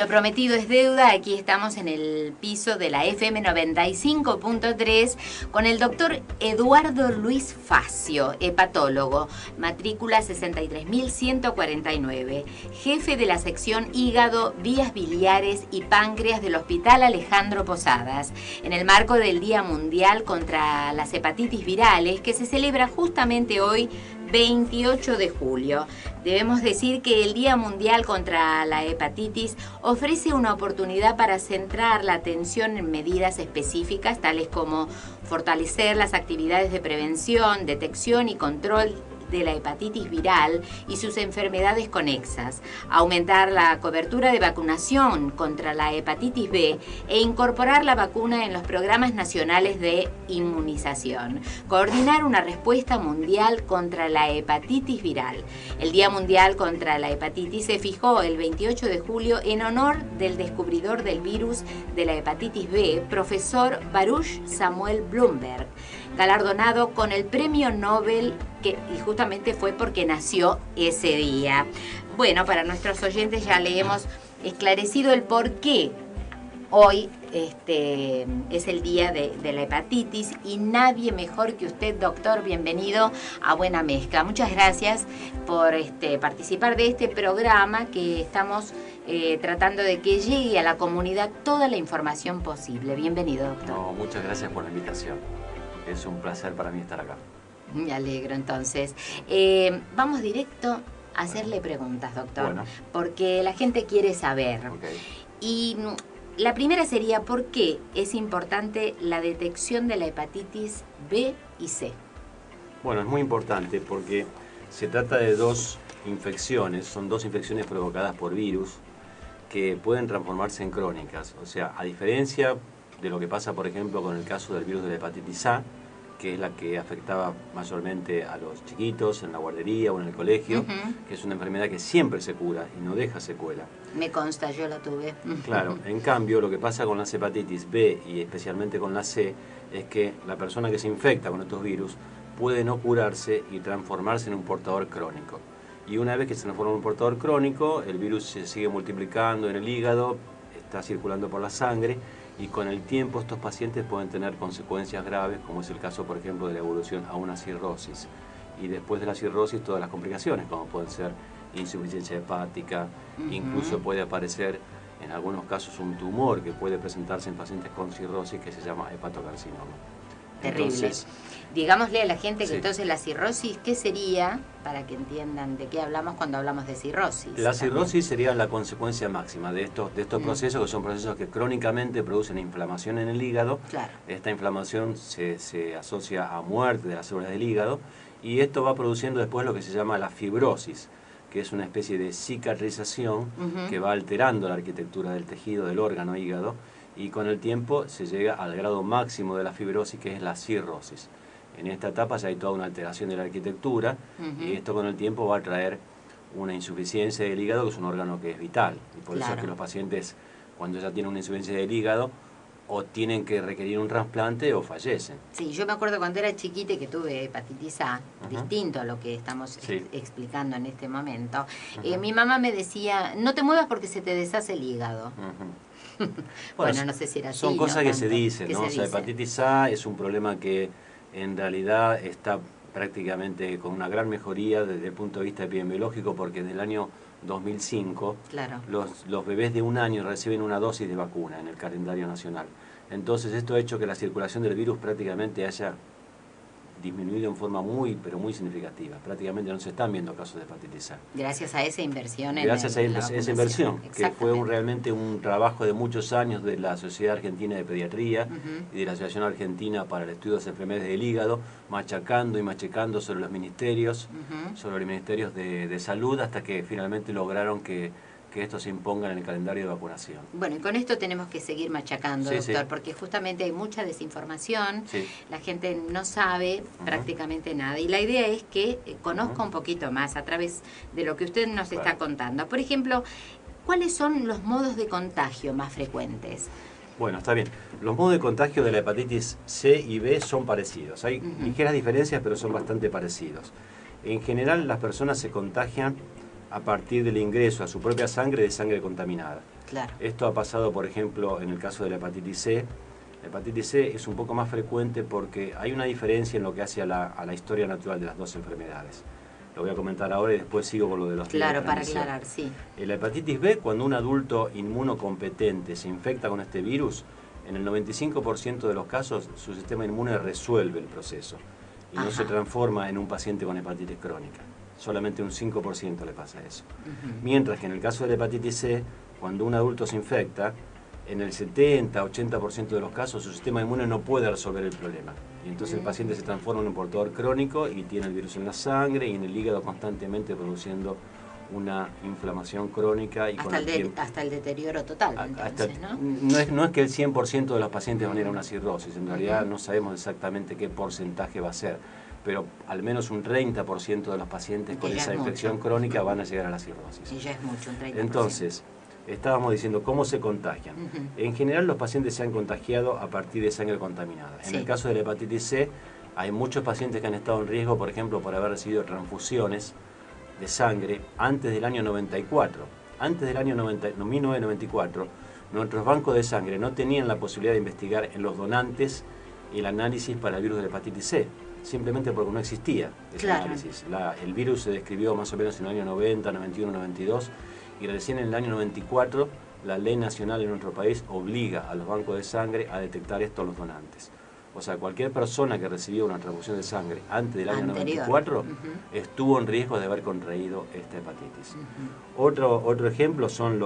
lo prometido es deuda. Aquí estamos en el piso de la FM 95.3 con el doctor Eduardo Luis Facio, hepatólogo, matrícula 63.149, jefe de la sección hígado, vías biliares y páncreas del Hospital Alejandro Posadas, en el marco del Día Mundial contra las Hepatitis Virales, que se celebra justamente hoy, 28 de julio. Debemos decir que el Día Mundial contra la Hepatitis ofrece una oportunidad para centrar la atención en medidas específicas, tales como fortalecer las actividades de prevención, detección y control de la hepatitis viral y sus enfermedades conexas, aumentar la cobertura de vacunación contra la hepatitis B e incorporar la vacuna en los programas nacionales de inmunización, coordinar una respuesta mundial contra la hepatitis viral. El Día Mundial contra la Hepatitis se fijó el 28 de julio en honor del descubridor del virus de la hepatitis B, profesor Baruch Samuel Blumberg, galardonado con el Premio Nobel, y justamente fue porque nació ese día. Bueno, para nuestros oyentes ya le hemos esclarecido el por qué hoy es el día de la hepatitis y nadie mejor que usted, doctor. Bienvenido a Buena Mezcla. Muchas gracias por participar de este programa que estamos tratando de que llegue a la comunidad toda la información posible. Bienvenido, doctor. No, muchas gracias por la invitación. Es un placer para mí estar acá. Me alegro, entonces. Vamos directo a hacerle preguntas, doctor, bueno, porque la gente quiere saber. Okay. Y la primera sería, ¿por qué es importante la detección de la hepatitis B y C? Bueno, es muy importante porque se trata de dos infecciones, son dos infecciones provocadas por virus que pueden transformarse en crónicas. O sea, a diferencia de lo que pasa, por ejemplo, con el caso del virus de la hepatitis A, que es la que afectaba mayormente a los chiquitos en la guardería o en el colegio, que es una enfermedad que siempre se cura y no deja secuela. Me consta, yo la tuve. Claro, en cambio lo que pasa con las hepatitis B y especialmente con la C es que la persona que se infecta con estos virus puede no curarse y transformarse en un portador crónico. Y una vez que se transforma en un portador crónico, el virus se sigue multiplicando en el hígado, está circulando por la sangre, y con el tiempo estos pacientes pueden tener consecuencias graves, como es el caso, por ejemplo, de la evolución a una cirrosis. Y después de la cirrosis, todas las complicaciones, como pueden ser insuficiencia hepática, incluso puede aparecer, en algunos casos, un tumor que puede presentarse en pacientes con cirrosis que se llama hepatocarcinoma. Terrible. Entonces, digámosle a la gente que sí. Entonces la cirrosis, ¿qué sería? Para que entiendan de qué hablamos cuando hablamos de cirrosis. La cirrosis sería la consecuencia máxima de estos procesos, que son procesos que crónicamente producen inflamación en el hígado. Claro. Esta inflamación se asocia a muerte de las células del hígado y esto va produciendo después lo que se llama la fibrosis, que es una especie de cicatrización que va alterando la arquitectura del tejido del órgano hígado, y con el tiempo se llega al grado máximo de la fibrosis, que es la cirrosis. En esta etapa ya hay toda una alteración de la arquitectura y esto con el tiempo va a traer una insuficiencia del hígado, que es un órgano que es vital. Y por eso es que los pacientes, cuando ya tienen una insuficiencia del hígado, o tienen que requerir un trasplante o fallecen. Sí, yo me acuerdo cuando era chiquita que tuve hepatitis A, distinto a lo que estamos explicando en este momento. Mi mamá me decía, no te muevas porque se te deshace el hígado. Bueno, no sé si era así. Son cosas no que tanto, se dicen, que ¿no? se O sea, dicen. hepatitis A es un problema que en realidad está prácticamente con una gran mejoría desde el punto de vista epidemiológico, porque en el año 2005 los bebés de 1 año reciben una dosis de vacuna en el calendario nacional. Entonces esto ha hecho que la circulación del virus prácticamente haya disminuido en forma muy, pero muy significativa. Prácticamente no se están viendo casos de hepatitis A. Gracias a esa inversión. Gracias a esa inversión, que fue Exactamente. realmente un trabajo de muchos años de la Sociedad Argentina de Pediatría y de la Asociación Argentina para el Estudio de las Enfermedades del Hígado, machacando y machacando sobre los ministerios, de salud, hasta que finalmente lograron que esto se imponga en el calendario de vacunación. Bueno, y con esto tenemos que seguir machacando, doctor, porque justamente hay mucha desinformación, la gente no sabe prácticamente nada, y la idea es que conozca un poquito más a través de lo que usted nos está contando. Por ejemplo, ¿cuáles son los modos de contagio más frecuentes? Bueno, está bien. Los modos de contagio de la hepatitis C y B son parecidos. Hay ligeras diferencias, pero son bastante parecidos. En general, las personas se contagian a partir del ingreso a su propia sangre de sangre contaminada. Claro. Esto ha pasado, por ejemplo, en el caso de la hepatitis C. La hepatitis C es un poco más frecuente porque hay una diferencia en lo que hace a la historia natural de las dos enfermedades. Lo voy a comentar ahora y después sigo con lo de los días de Claro, para transmisión. aclarar, sí. La hepatitis B, cuando un adulto inmunocompetente se infecta con este virus, en el 95% de los casos su sistema inmune resuelve el proceso y no se transforma en un paciente con hepatitis crónica. Solamente un 5% le pasa eso. Mientras que en el caso de la hepatitis C, cuando un adulto se infecta, en el 70-80% de los casos su sistema inmune no puede resolver el problema. Y entonces el paciente se transforma en un portador crónico y tiene el virus en la sangre y en el hígado constantemente produciendo una inflamación crónica. Y hasta el deterioro total, entonces, no es que el 100% de los pacientes van a ir a una cirrosis, en realidad no sabemos exactamente qué porcentaje va a ser, pero al menos un 30% de los pacientes con esa infección crónica van a llegar a la cirrosis. Y ya es mucho, un 30%. Entonces, estábamos diciendo cómo se contagian. En general los pacientes se han contagiado a partir de sangre contaminada. En el caso de la hepatitis C, hay muchos pacientes que han estado en riesgo, por ejemplo, por haber recibido transfusiones de sangre antes del año 94. Antes del año 1994, nuestros bancos de sangre no tenían la posibilidad de investigar en los donantes el análisis para el virus de la hepatitis C, simplemente porque no existía ese análisis. El virus se describió más o menos en el año 90, 91, 92, y recién en el año 94 la ley nacional en nuestro país obliga a los bancos de sangre a detectar esto a los donantes. O sea, cualquier persona que recibió una transfusión de sangre antes del año 94 estuvo en riesgo de haber contraído esta hepatitis. Otro ejemplo son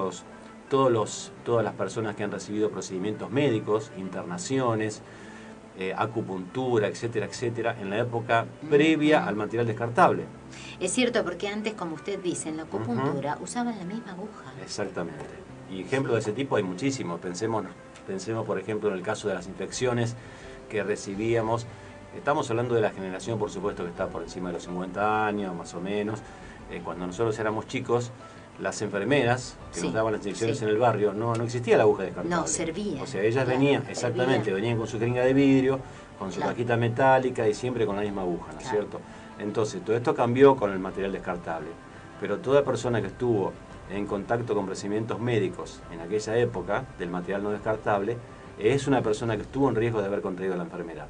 todas las personas que han recibido procedimientos médicos, internaciones, acupuntura, etcétera, etcétera, en la época previa al material descartable. Es cierto, porque antes, como usted dice, en la acupuntura usaban la misma aguja. Exactamente. Y ejemplos de ese tipo hay muchísimos. Pensemos, por ejemplo, en el caso de las infecciones que recibíamos. Estamos hablando de la generación, por supuesto, que está por encima de los 50 años, más o menos. Cuando nosotros éramos chicos, las enfermeras que nos daban las inyecciones en el barrio, no existía la aguja descartable. No, servía. O sea, ellas venían con su jeringa de vidrio, con su cajita metálica y siempre con la misma aguja, ¿no es cierto? Entonces, todo esto cambió con el material descartable. Pero toda persona que estuvo en contacto con procedimientos médicos en aquella época del material no descartable es una persona que estuvo en riesgo de haber contraído la enfermedad.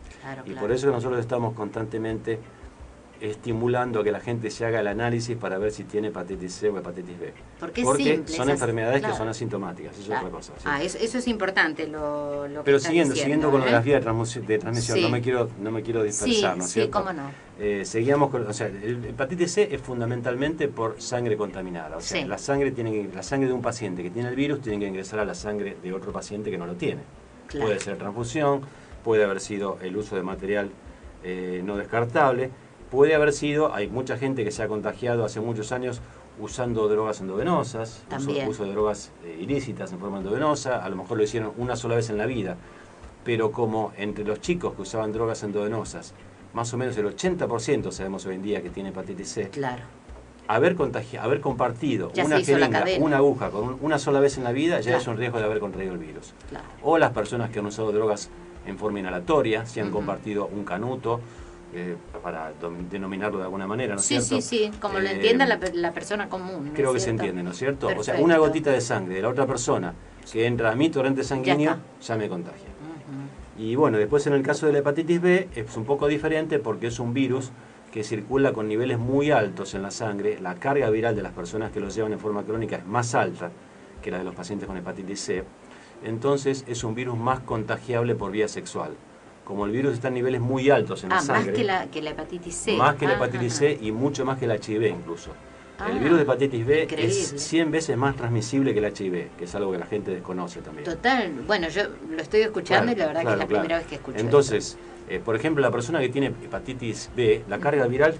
Por eso que nosotros estamos constantemente estimulando a que la gente se haga el análisis para ver si tiene hepatitis C o hepatitis B. Porque son enfermedades que son asintomáticas, eso es otra cosa. ¿Sí? Eso es importante Pero siguiendo con las vías de transmisión, no me quiero dispersar, ¿no es cierto? Cómo no. Seguíamos con, el hepatitis C es fundamentalmente por sangre contaminada. O sea, la sangre de un paciente que tiene el virus tiene que ingresar a la sangre de otro paciente que no lo tiene. Puede ser transfusión, puede haber sido el uso de material no descartable, puede haber sido, hay mucha gente que se ha contagiado hace muchos años usando drogas endovenosas, uso de drogas ilícitas en forma endovenosa, a lo mejor lo hicieron una sola vez en la vida, pero como entre los chicos que usaban drogas endovenosas, más o menos el 80% sabemos hoy en día que tiene hepatitis C, haber compartido una jeringa, una aguja con una sola vez en la vida ya es un riesgo de haber contraído el virus. O las personas que han usado drogas en forma inhalatoria, si han compartido un canuto, para denominarlo de alguna manera, ¿no es cierto? Sí, como lo entienda la persona común. Creo que se entiende, ¿no es cierto? Perfecto. O sea, una gotita de sangre de la otra persona que entra a mi torrente sanguíneo ya me contagia. Y bueno, después en el caso de la hepatitis B es un poco diferente porque es un virus que circula con niveles muy altos en la sangre. La carga viral de las personas que lo llevan en forma crónica es más alta que la de los pacientes con hepatitis C. Entonces es un virus más contagiable por vía sexual. Como el virus está en niveles muy altos en la sangre. Más que la hepatitis C. Más que la hepatitis C y mucho más que el HIV incluso. El virus de hepatitis B es 100 veces más transmisible que el HIV, que es algo que la gente desconoce también. Total, bueno, yo lo estoy escuchando y la verdad que es la primera vez que escucho. Entonces, por ejemplo, la persona que tiene hepatitis B, la carga viral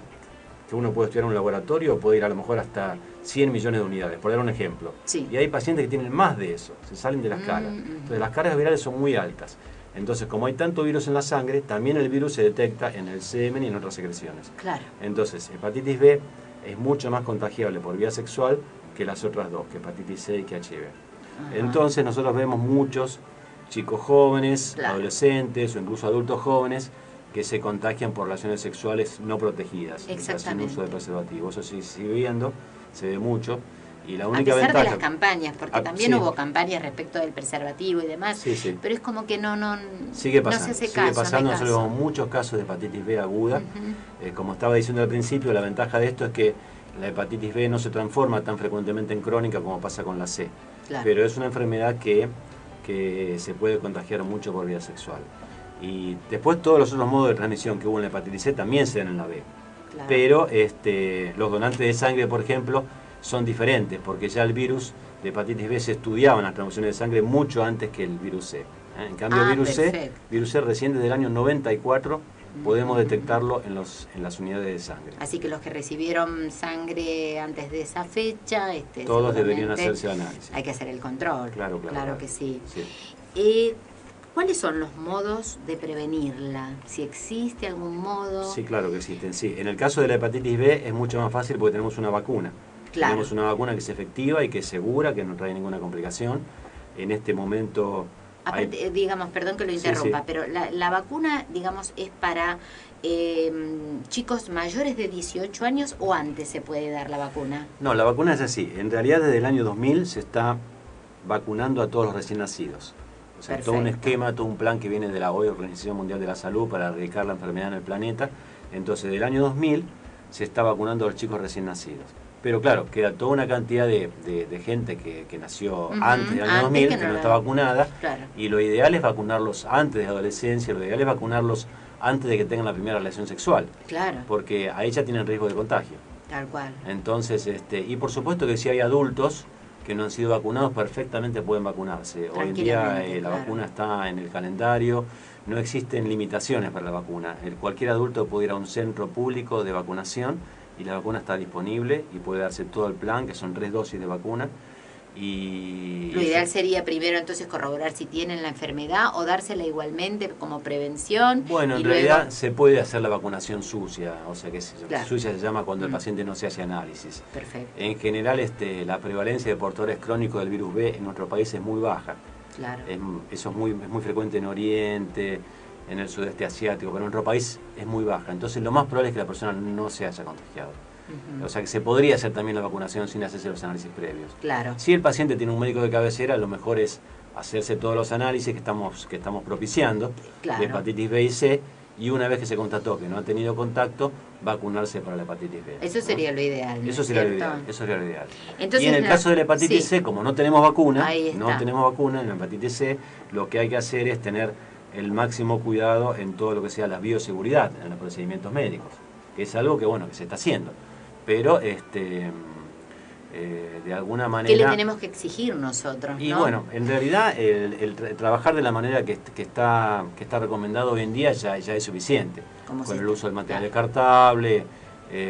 que uno puede estudiar en un laboratorio puede ir a lo mejor hasta 100 millones de unidades, por dar un ejemplo. Y hay pacientes que tienen más de eso, se salen de las cargas. Entonces las cargas virales son muy altas. Entonces, como hay tanto virus en la sangre, también el virus se detecta en el semen y en otras secreciones. Entonces, hepatitis B es mucho más contagiable por vía sexual que las otras dos, que hepatitis C y que HIV. Entonces, nosotros vemos muchos chicos jóvenes, adolescentes o incluso adultos jóvenes que se contagian por relaciones sexuales no protegidas, sin uso de preservativo. Eso sí se sigue viendo, se ve mucho. Y la a única pesar ventaja, de las campañas, porque también sí, hubo campañas respecto del preservativo y demás, sí, sí. pero es como que no Sigue no pasando, se hace sigue caso, pasando. no hay Nosotros caso. vemos muchos casos de hepatitis B aguda. Ujú. Como estaba diciendo al principio, la ventaja de esto es que la hepatitis B no se transforma tan frecuentemente en crónica como pasa con la C. Claro. Pero es una enfermedad que se puede contagiar mucho por vía sexual. Y después todos los otros modos de transmisión que hubo en la hepatitis C también se dan en la B. Claro. Pero los donantes de sangre, por ejemplo, son diferentes, porque ya el virus de hepatitis B se estudiaba en las transfusiones de sangre mucho antes que el virus C. En cambio, virus C recién desde el año 94 podemos detectarlo en las unidades de sangre. Así que los que recibieron sangre antes de esa fecha, todos deberían hacerse análisis. Hay que hacer el control. Claro que sí. ¿Cuáles son los modos de prevenirla? Si existe algún modo. Sí, claro que existen. Sí. En el caso de la hepatitis B es mucho más fácil porque tenemos una vacuna. Claro. Tenemos una vacuna que es efectiva y que es segura, que no trae ninguna complicación. En este momento... Aparte, digamos, perdón que lo interrumpa, pero la vacuna, digamos, es para chicos mayores de 18 años o antes se puede dar la vacuna. No, la vacuna es así. En realidad desde el año 2000 se está vacunando a todos los recién nacidos. O sea, todo un esquema, todo un plan que viene de la OIE, Organización Mundial de la Salud, para erradicar la enfermedad en el planeta. Entonces, del año 2000 se está vacunando a los chicos recién nacidos. Pero claro, queda toda una cantidad de gente que nació antes del año 2000, que no está vacunada. Claro. Y lo ideal es vacunarlos antes de la adolescencia, lo ideal es vacunarlos antes de que tengan la primera relación sexual. Claro. Porque ahí ya tienen riesgo de contagio. Tal cual. Entonces, y por supuesto que si hay adultos que no han sido vacunados, perfectamente pueden vacunarse. Hoy en día la vacuna está en el calendario, no existen limitaciones para la vacuna. Cualquier adulto puede ir a un centro público de vacunación y la vacuna está disponible y puede darse todo el plan, que son 3 dosis de vacuna. Y lo ideal sería primero entonces corroborar si tienen la enfermedad o dársela igualmente como prevención. Bueno, en realidad se puede hacer la vacunación sucia, o sea que sucia se llama cuando el paciente no se hace análisis. Perfecto. En general la prevalencia de portadores crónicos del virus B en nuestro país es muy baja. Claro. Eso es muy frecuente en Oriente, en el sudeste asiático, pero en nuestro país es muy baja. Entonces lo más probable es que la persona no se haya contagiado. O sea que se podría hacer también la vacunación sin hacerse los análisis previos. Claro. Si el paciente tiene un médico de cabecera, lo mejor es hacerse todos los análisis que estamos propiciando, de hepatitis B y C, y una vez que se constató que no ha tenido contacto, vacunarse para la hepatitis B. Eso sería lo ideal. Eso sería lo ideal. Entonces, y en el caso de la hepatitis C, como no tenemos vacuna, en la hepatitis C, lo que hay que hacer es tener el máximo cuidado en todo lo que sea la bioseguridad, en los procedimientos médicos, que es algo que se está haciendo. Pero de alguna manera... ¿Qué le tenemos que exigir nosotros? Y bueno, en realidad el trabajar de la manera que está recomendado hoy en día ya es suficiente. Con el uso del material descartable,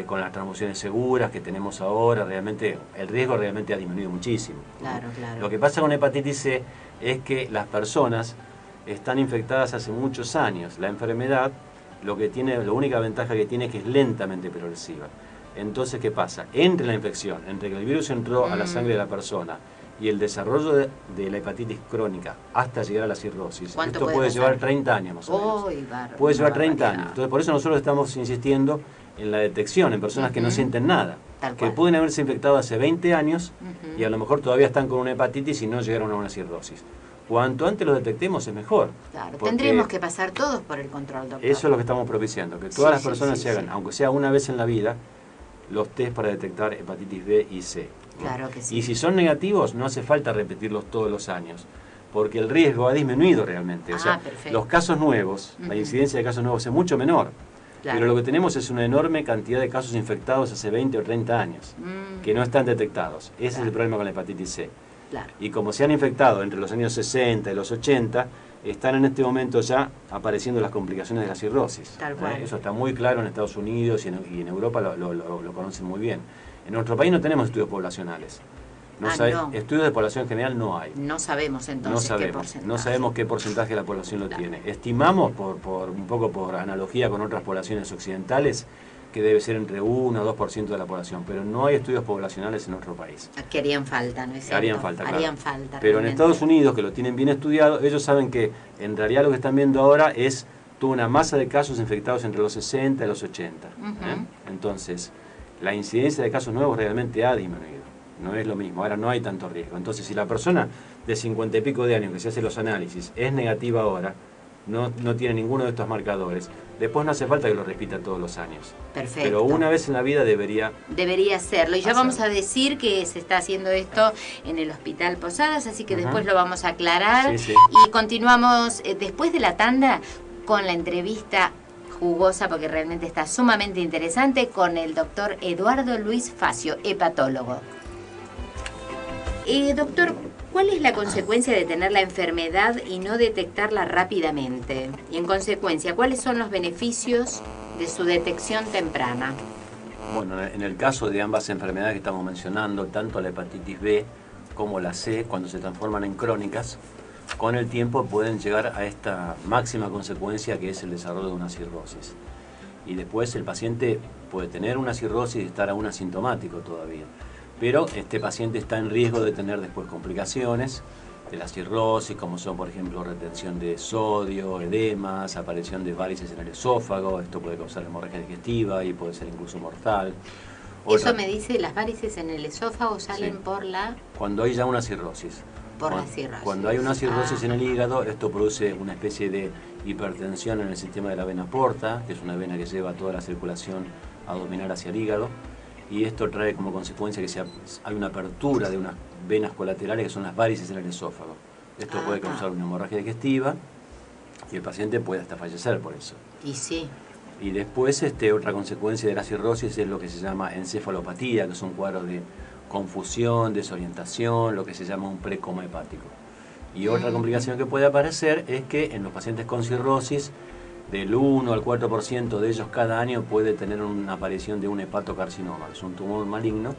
con las transfusiones seguras que tenemos ahora, realmente el riesgo realmente ha disminuido muchísimo. Claro. Lo que pasa con hepatitis C es que las personas están infectadas hace muchos años. La enfermedad, la única ventaja que tiene es que es lentamente progresiva. Entonces, ¿qué pasa? Entre la infección, entre que el virus entró a la sangre de la persona y el desarrollo de la hepatitis crónica hasta llegar a la cirrosis, esto puede llevar 30 años más o menos. Puede llevar 30 años. Entonces, por eso nosotros estamos insistiendo en la detección en personas que no sienten nada, que pueden haberse infectado hace 20 años y a lo mejor todavía están con una hepatitis y no llegaron a una cirrosis. Cuanto antes lo detectemos es mejor. Claro, tendremos que pasar todos por el control, doctor. Eso es lo que estamos propiciando, que todas las personas se hagan, aunque sea una vez en la vida, los test para detectar hepatitis B y C. Claro que sí. Y si son negativos, no hace falta repetirlos todos los años, porque el riesgo ha disminuido realmente. O sea, los casos nuevos, la incidencia de casos nuevos es mucho menor. Pero lo que tenemos es una enorme cantidad de casos infectados hace 20 o 30 años, que no están detectados. Ese es el problema con la hepatitis C. Y como se han infectado entre los años 60 y los 80, están en este momento ya apareciendo las complicaciones de la cirrosis. Eso está muy claro en Estados Unidos y en Europa lo conocen muy bien. En nuestro país no tenemos estudios poblacionales. Estudios de población general no hay. No sabemos entonces qué porcentaje. No sabemos qué porcentaje de la población lo tiene. Estimamos, un poco por analogía con otras poblaciones occidentales, que debe ser entre 1 o 2% de la población, pero no hay estudios poblacionales en nuestro país. Que harían falta, ¿no es cierto? Harían falta, claro. Harían falta. Pero en Estados Unidos, que lo tienen bien estudiado, ellos saben que en realidad lo que están viendo ahora es toda una masa de casos infectados entre los 60 y los 80. Entonces, la incidencia de casos nuevos realmente ha disminuido. no es lo mismo, ahora no hay tanto riesgo. Entonces, si la persona de 50 y pico de años que se hace los análisis es negativa ahora, no tiene ninguno de estos marcadores, después no hace falta que lo repita todos los años. Perfecto. Pero una vez en la vida debería hacerlo. Y ya vamos a decir que se está haciendo esto en el Hospital Posadas, así que después lo vamos a aclarar. Sí. Y continuamos después de la tanda con la entrevista jugosa, porque realmente está sumamente interesante, con el doctor Eduardo Luis Facio, hepatólogo. Doctor, ¿cuál es la consecuencia de tener la enfermedad y no detectarla rápidamente? Y en consecuencia, ¿cuáles son los beneficios de su detección temprana? Bueno, en el caso de ambas enfermedades que estamos mencionando, tanto la hepatitis B como la C, cuando se transforman en crónicas, con el tiempo pueden llegar a esta máxima consecuencia que es el desarrollo de una cirrosis. Y después el paciente puede tener una cirrosis y estar aún asintomático todavía. Pero este paciente está en riesgo de tener después complicaciones de la cirrosis, como son, por ejemplo, retención de sodio, edemas, aparición de varices en el esófago. Esto puede causar hemorragia digestiva y puede ser incluso mortal. Eso me dice, las varices en el esófago salen por la... Cuando hay ya una cirrosis. La cirrosis. Cuando hay una cirrosis en el hígado, esto produce una especie de hipertensión en el sistema de la vena porta, que es una vena que lleva toda la circulación abdominal hacia el hígado. Y esto trae como consecuencia que hay una apertura de unas venas colaterales que son las varices en el esófago. Esto puede causar una hemorragia digestiva y el paciente puede hasta fallecer por eso. Y sí. Y después otra consecuencia de la cirrosis es lo que se llama encefalopatía, que es un cuadro de confusión, desorientación, lo que se llama un precoma hepático. Y otra complicación que puede aparecer es que en los pacientes con cirrosis, del 1 al 4% de ellos cada año puede tener una aparición de un hepatocarcinoma, que es un tumor maligno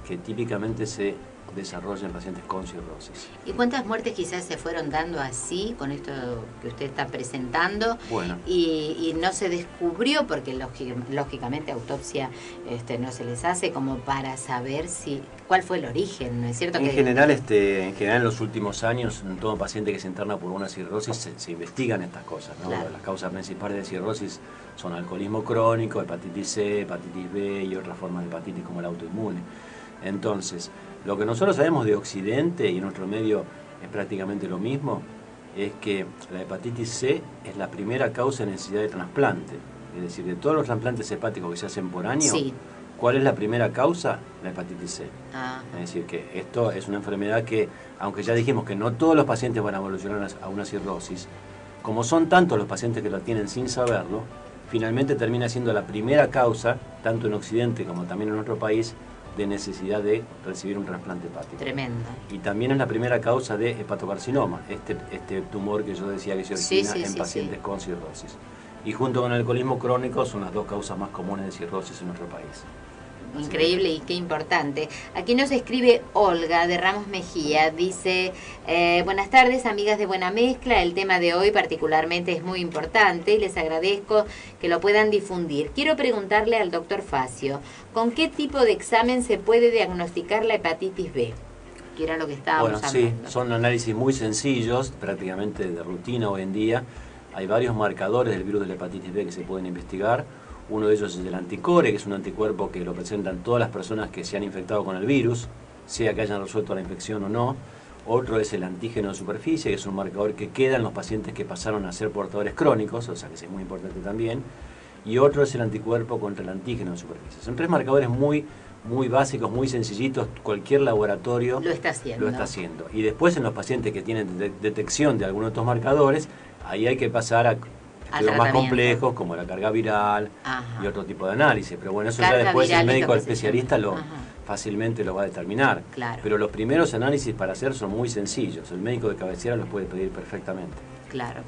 que típicamente se desarrolla en pacientes con cirrosis. ¿Y cuántas muertes quizás se fueron dando así, con esto que usted está presentando? Bueno. Y no se descubrió, porque lógicamente autopsia no se les hace como para saber cuál fue el origen, ¿no es cierto? En general en los últimos años, en todo paciente que se interna por una cirrosis se investigan estas cosas, ¿no? Las causas principales de cirrosis son alcoholismo crónico, hepatitis C, hepatitis B y otras formas de hepatitis como el autoinmune. Entonces, lo que nosotros sabemos de Occidente y en nuestro medio es prácticamente lo mismo, es que la hepatitis C es la primera causa de necesidad de trasplante. Es decir, de todos los trasplantes hepáticos que se hacen por año, ¿cuál es la primera causa? La hepatitis C. Es decir, que esto es una enfermedad que, aunque ya dijimos que no todos los pacientes van a evolucionar a una cirrosis, como son tantos los pacientes que lo tienen sin saberlo, finalmente termina siendo la primera causa, tanto en Occidente como también en nuestro país, de necesidad de recibir un trasplante hepático. Tremendo. Y también es la primera causa de hepatocarcinoma, este tumor que yo decía que se origina en pacientes con cirrosis. Y junto con el alcoholismo crónico son las dos causas más comunes de cirrosis en nuestro país. Increíble y qué importante. Aquí nos escribe Olga de Ramos Mejía, dice, buenas tardes amigas de Buena Mezcla, el tema de hoy particularmente es muy importante y les agradezco que lo puedan difundir. Quiero preguntarle al doctor Facio, ¿con qué tipo de examen se puede diagnosticar la hepatitis B? Que era lo que estábamos hablando. Sí, son análisis muy sencillos, prácticamente de rutina hoy en día. Hay varios marcadores del virus de la hepatitis B que se pueden investigar. Uno de ellos es el anticore, que es un anticuerpo que lo presentan todas las personas que se han infectado con el virus, sea que hayan resuelto la infección o no. Otro es el antígeno de superficie, que es un marcador que queda en los pacientes que pasaron a ser portadores crónicos, o sea que es muy importante también. Y otro es el anticuerpo contra el antígeno de superficie. Son tres marcadores muy básicos, muy sencillitos, cualquier laboratorio lo está haciendo. Y después en los pacientes que tienen detección de algunos de estos marcadores, ahí hay que pasar a estudios más complejos como la carga viral y otro tipo de análisis, pero bueno, eso ya después el médico especialista fácilmente lo va a determinar. Pero los primeros análisis para hacer son muy sencillos, el médico de cabecera los puede pedir perfectamente. Claro.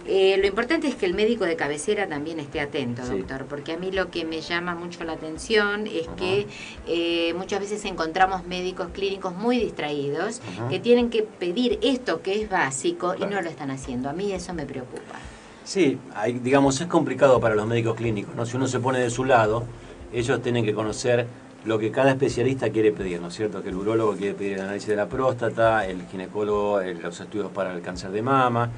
Lo importante es que el médico de cabecera también esté atento, doctor, porque a mí lo que me llama mucho la atención es que muchas veces encontramos médicos clínicos muy distraídos que tienen que pedir esto que es básico y no lo están haciendo. A mí eso me preocupa. Sí, digamos, es complicado para los médicos clínicos, ¿no? Si uno se pone de su lado, ellos tienen que conocer lo que cada especialista quiere pedir, ¿no es cierto? Que el urólogo quiere pedir el análisis de la próstata, el ginecólogo los estudios para el cáncer de mama,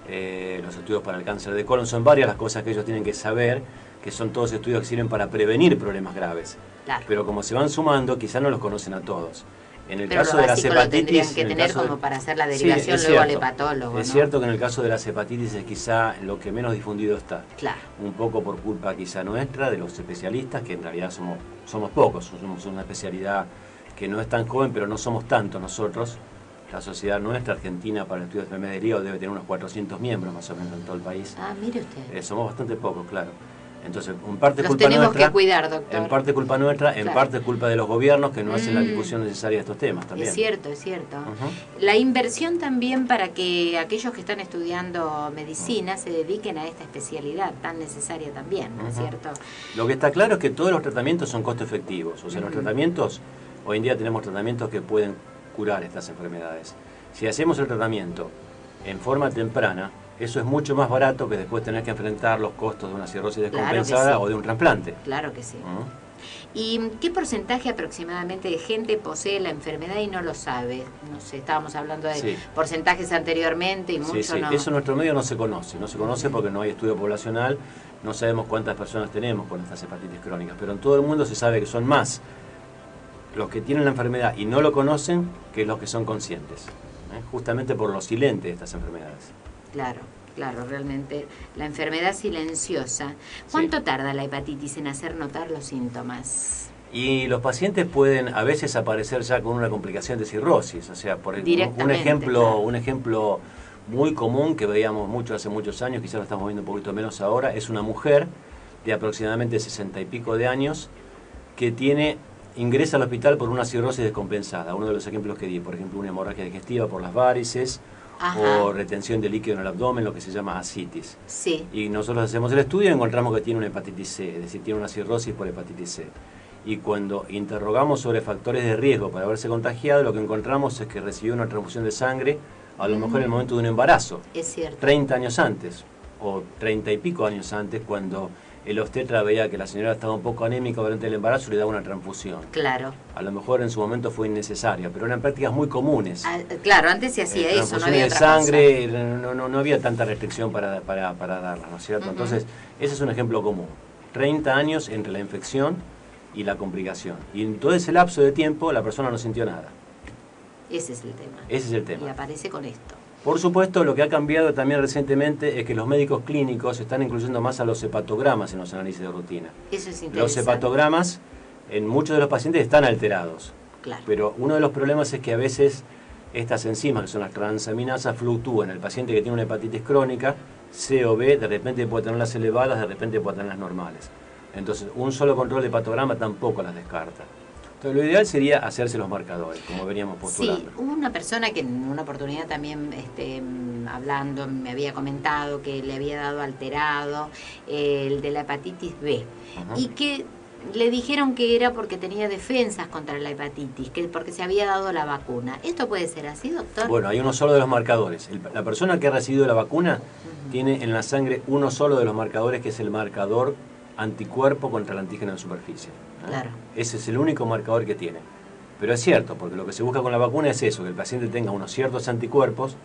los estudios para el cáncer de colon. Son varias las cosas que ellos tienen que saber, que son todos estudios que sirven para prevenir problemas graves. Claro. Pero como se van sumando, quizás no los conocen a todos. En el Pero caso lo de las básico lo tendrían hepatitis... que en el tener caso de- como para hacer la Sí, derivación es luego al cierto. hepatólogo, Es ¿no? cierto que en el caso de las hepatitis es quizá lo que menos difundido está. Claro. Un poco por culpa quizá nuestra, de los especialistas, que en realidad somos pocos, somos una especialidad que no es tan joven, pero no somos tantos nosotros. La sociedad nuestra, Argentina, para el estudio de enfermedades del hígado, debe tener unos 400 miembros más o menos en todo el país. Ah, mire usted. Somos bastante pocos, claro. Entonces, en parte es Los culpa tenemos nuestra, que cuidar, doctor. en parte es culpa nuestra, en Claro. parte es culpa de los gobiernos que no hacen la difusión necesaria de estos temas también. Es cierto, es cierto. Ujú. La inversión también para que aquellos que están estudiando medicina se dediquen a esta especialidad tan necesaria también, ¿no es Ujú. cierto? Lo que está claro es que todos los tratamientos son costo efectivos. O sea, los tratamientos, hoy en día tenemos tratamientos que pueden curar estas enfermedades. Si hacemos el tratamiento en forma temprana, eso es mucho más barato que después tener que enfrentar los costos de una cirrosis Claro que descompensada sí. o de un trasplante. Claro que sí. ¿Mm? ¿Y qué porcentaje aproximadamente de gente posee la enfermedad y no lo sabe? No sé, estábamos hablando de Sí. porcentajes anteriormente y mucho Sí, sí. no. Eso en nuestro medio no se conoce porque no hay estudio poblacional, no sabemos cuántas personas tenemos con estas hepatitis crónicas, pero en todo el mundo se sabe que son más los que tienen la enfermedad y no lo conocen que los que son conscientes, justamente por lo silente de estas enfermedades. Claro, claro, realmente la enfermedad silenciosa. ¿Cuánto tarda la hepatitis en hacer notar los síntomas? Y los pacientes pueden a veces aparecer ya con una complicación de cirrosis, o sea, por un Directamente, ejemplo, claro. un ejemplo muy común que veíamos mucho hace muchos años, quizás lo estamos viendo un poquito menos ahora, es una mujer de aproximadamente 60 y pico de años que ingresa al hospital por una cirrosis descompensada. Uno de los ejemplos que di, por ejemplo, una hemorragia digestiva por las varices, Ajá. o retención de líquido en el abdomen, lo que se llama ascitis. Sí, Y nosotros hacemos el estudio y encontramos que tiene una hepatitis C, es decir, tiene una cirrosis por hepatitis C. Y cuando interrogamos sobre factores de riesgo para haberse contagiado, lo que encontramos es que recibió una transfusión de sangre, a lo mejor en el momento de un embarazo, es cierto. 30 años antes, o 30 y pico años antes, cuando el obstetra veía que la señora estaba un poco anémica durante el embarazo, le daba una transfusión. Claro. A lo mejor en su momento fue innecesaria, pero eran prácticas muy comunes. Ah, claro, antes se hacía eso, no Transfusiones había de otra sangre, no había tanta restricción para darla, ¿no es cierto? Ujú. Entonces, ese es un ejemplo común. 30 años entre la infección y la complicación. Y en todo ese lapso de tiempo la persona no sintió nada. cosa. Ese es el tema. Ese es el Y tema. aparece con esto. Por supuesto, lo que ha cambiado también recientemente es que los médicos clínicos están incluyendo más a los hepatogramas en los análisis de rutina. Eso es interesante. Los hepatogramas en muchos de los pacientes están alterados. Claro. Pero uno de los problemas es que a veces estas enzimas, que son las transaminasas, fluctúan. El paciente que tiene una hepatitis crónica, C o B, de repente puede tenerlas elevadas, de repente puede tenerlas normales. Entonces, un solo control de hepatograma tampoco las descarta. Entonces, lo ideal sería hacerse los marcadores, como veníamos postulando. Sí, hubo una persona que en una oportunidad también hablando me había comentado que le había dado alterado el de la hepatitis B. Ajá. Y que le dijeron que era porque tenía defensas contra la hepatitis, que porque se había dado la vacuna. ¿Esto puede ser así, doctor? Bueno, hay uno solo de los marcadores. La persona que ha recibido la vacuna tiene en la sangre uno solo de los marcadores, que es el marcador anticuerpo contra el antígeno en superficie. Claro. Ese es el único marcador que tiene. Pero es cierto, porque lo que se busca con la vacuna es eso, que el paciente tenga unos ciertos anticuerpos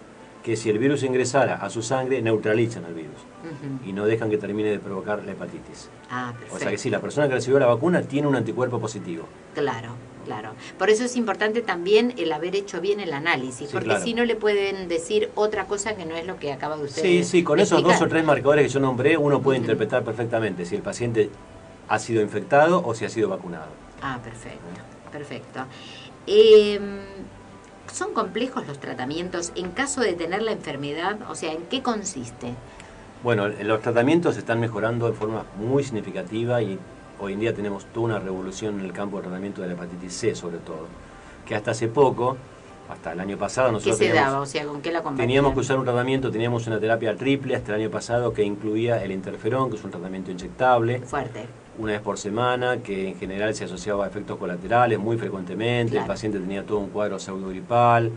que si el virus ingresara a su sangre neutralizan al virus Ujú. y no dejan que termine de provocar la hepatitis. Ah, perfecto. O sea que sí, la persona que recibió la vacuna tiene un anticuerpo positivo. Claro, claro. Por eso es importante también el haber hecho bien el análisis, Sí, porque claro. si no le pueden decir otra cosa que no es lo que acaba de usted Sí, con esos explicar. 2 o 3 marcadores que yo nombré, uno puede Ujú. interpretar perfectamente si el paciente ha sido infectado o si ha sido vacunado. Ah, perfecto, perfecto. ¿Son complejos los tratamientos en caso de tener la enfermedad? O sea, ¿en qué consiste? Bueno, los tratamientos están mejorando de forma muy significativa y hoy en día tenemos toda una revolución en el campo de tratamiento de la hepatitis C, sobre todo. Que hasta hace poco, hasta el año pasado, ¿Qué nosotros se teníamos, daba? O sea, ¿con qué la combatían? teníamos que usar un tratamiento, teníamos una terapia triple hasta el año pasado que incluía el interferón, que es un tratamiento inyectable, Fuerte. una vez por semana, que en general se asociaba a efectos colaterales muy frecuentemente. Claro. El paciente tenía todo un cuadro pseudogripal,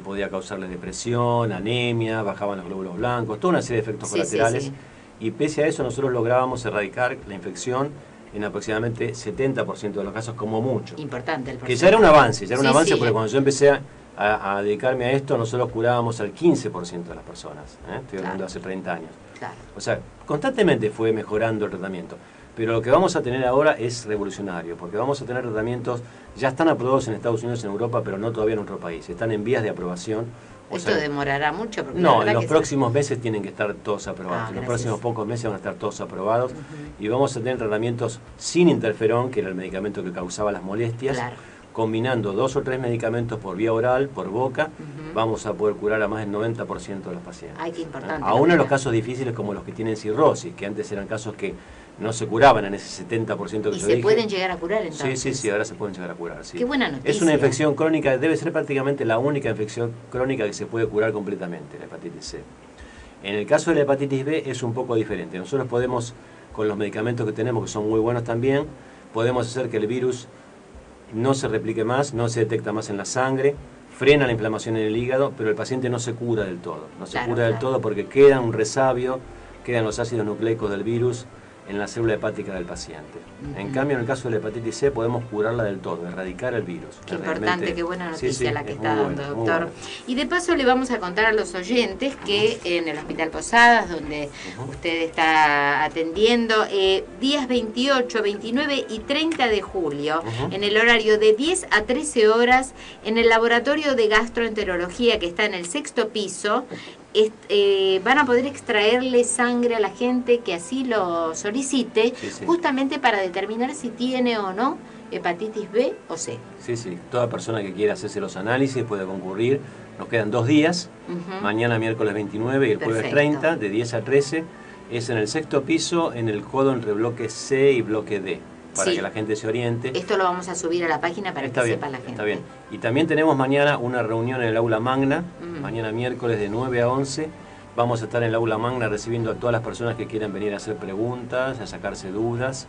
podía causarle depresión, anemia, bajaban los glóbulos blancos, toda una serie de efectos Sí, colaterales. sí, sí. Y pese a eso nosotros lográbamos erradicar la infección en aproximadamente 70% de los casos como mucho. Importante el Que ya era un avance, Sí, porque sí. cuando yo empecé a dedicarme a esto, nosotros curábamos al 15% de las personas. Estoy hablando Claro. de hace 30 años. Claro. O sea, constantemente fue mejorando el tratamiento. Pero lo que vamos a tener ahora es revolucionario, porque vamos a tener tratamientos, ya están aprobados en Estados Unidos y en Europa, pero no todavía en nuestro país. Están en vías de aprobación. ¿Esto demorará mucho? Porque no, en los próximos meses tienen que estar todos aprobados. En los próximos pocos meses van a estar todos aprobados. Y vamos a tener tratamientos sin interferón, que era el medicamento que causaba las molestias. Claro. Combinando 2 o 3 medicamentos por vía oral, por boca, vamos a poder curar a más del 90% de los pacientes. Ay, qué importante. Aún en los casos difíciles como los que tienen cirrosis, que antes eran casos que no se curaban en ese 70% que yo dije. ¿Y se pueden llegar a curar entonces? Sí, ahora se pueden llegar a curar. Sí. Qué buena noticia. Es una infección crónica, debe ser prácticamente la única infección crónica que se puede curar completamente, la hepatitis C. En el caso de la hepatitis B es un poco diferente. Nosotros podemos, con los medicamentos que tenemos, que son muy buenos también, podemos hacer que el virus no se replique más, no se detecta más en la sangre, frena la inflamación en el hígado, pero el paciente no se cura del todo. No se cura del todo porque queda un resabio, quedan los ácidos nucleicos del virus en la célula hepática del paciente. En cambio, en el caso de la hepatitis C podemos curarla del todo, erradicar el virus. Qué importante, qué buena noticia la que está dando, doctor. Bueno. Y de paso le vamos a contar a los oyentes que en el Hospital Posadas, donde usted está atendiendo, días 28, 29 y 30 de julio, en el horario de 10 a 13 horas, en el laboratorio de gastroenterología que está en el 6º piso, van a poder extraerle sangre a la gente que así lo solicite, justamente para determinar si tiene o no hepatitis B o C. Sí, toda persona que quiera hacerse los análisis puede concurrir. Nos quedan 2 días, mañana miércoles 29 y el jueves 30, de 10 a 13, es en el 6º piso, en el codo entre bloque C y bloque D, para que la gente se oriente. Esto lo vamos a subir a la página para que sepa la gente. Está bien. Y también tenemos mañana una reunión en el aula magna, mañana miércoles de 9 a 11. Vamos a estar en el aula magna recibiendo a todas las personas que quieran venir a hacer preguntas, a sacarse dudas,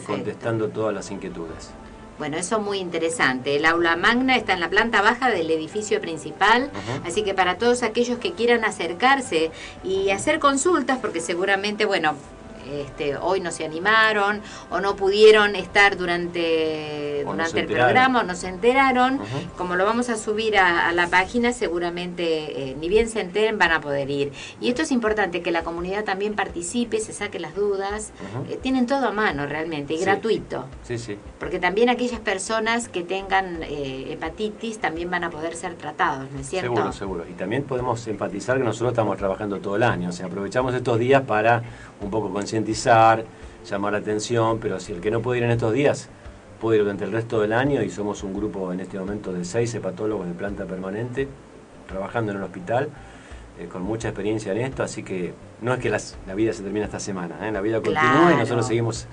contestando todas las inquietudes. Bueno, eso es muy interesante. El aula magna está en la planta baja del edificio principal, así que para todos aquellos que quieran acercarse y hacer consultas, porque seguramente, bueno, hoy no se animaron o no pudieron estar durante el programa o no se enteraron. Como lo vamos a subir a la página, seguramente ni bien se enteren van a poder ir. Y esto es importante, que la comunidad también participe, se saque las dudas. Tienen todo a mano realmente y gratuito. Sí. Porque también aquellas personas que tengan hepatitis también van a poder ser tratados, ¿no es cierto? Seguro. Y también podemos enfatizar que nosotros estamos trabajando todo el año. O sea, aprovechamos estos días para un poco concientizar, llamar la atención, pero si el que no puede ir en estos días puede ir durante el resto del año, y somos un grupo en este momento de 6 hepatólogos de planta permanente trabajando en el hospital con mucha experiencia en esto, así que no es que la vida se termina esta semana, la vida continúa y nosotros seguimos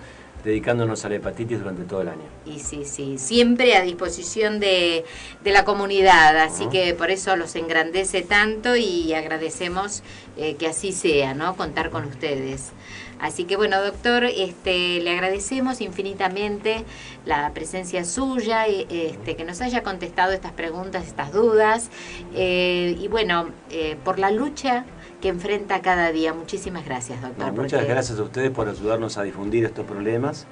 dedicándonos a la hepatitis durante todo el año. Y sí, siempre a disposición de la comunidad, así que por eso los engrandece tanto y agradecemos que así sea, ¿no? Contar con ustedes. Así que bueno, doctor, le agradecemos infinitamente la presencia suya, que nos haya contestado estas preguntas, estas dudas, y bueno, por la lucha que enfrenta cada día. Muchísimas gracias, doctor. Muchas gracias a ustedes por ayudarnos a difundir estos problemas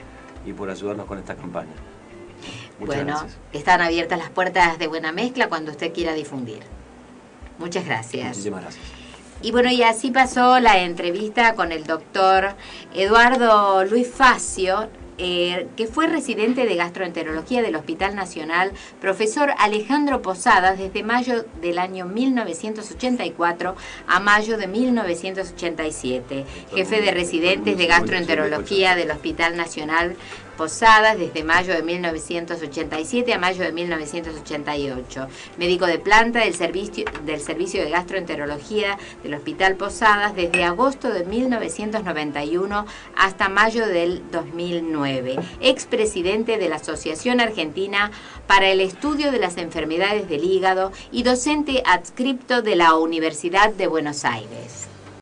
y por ayudarnos con esta campaña. Muchas gracias. Están abiertas las puertas de Buena Mezcla cuando usted quiera difundir. Muchas gracias. Muchísimas gracias. Y bueno, y así pasó la entrevista con el doctor Eduardo Luis Facio, que fue residente de gastroenterología del Hospital Nacional, profesor Alejandro Posadas desde mayo del año 1984 a mayo de 1987, jefe de residentes de gastroenterología del Hospital Nacional Posadas desde mayo de 1987 a mayo de 1988, médico de planta del servicio de gastroenterología del Hospital Posadas desde agosto de 1991 hasta mayo del 2009, expresidente de la Asociación Argentina para el Estudio de las Enfermedades del Hígado y docente adscripto de la Universidad de Buenos Aires.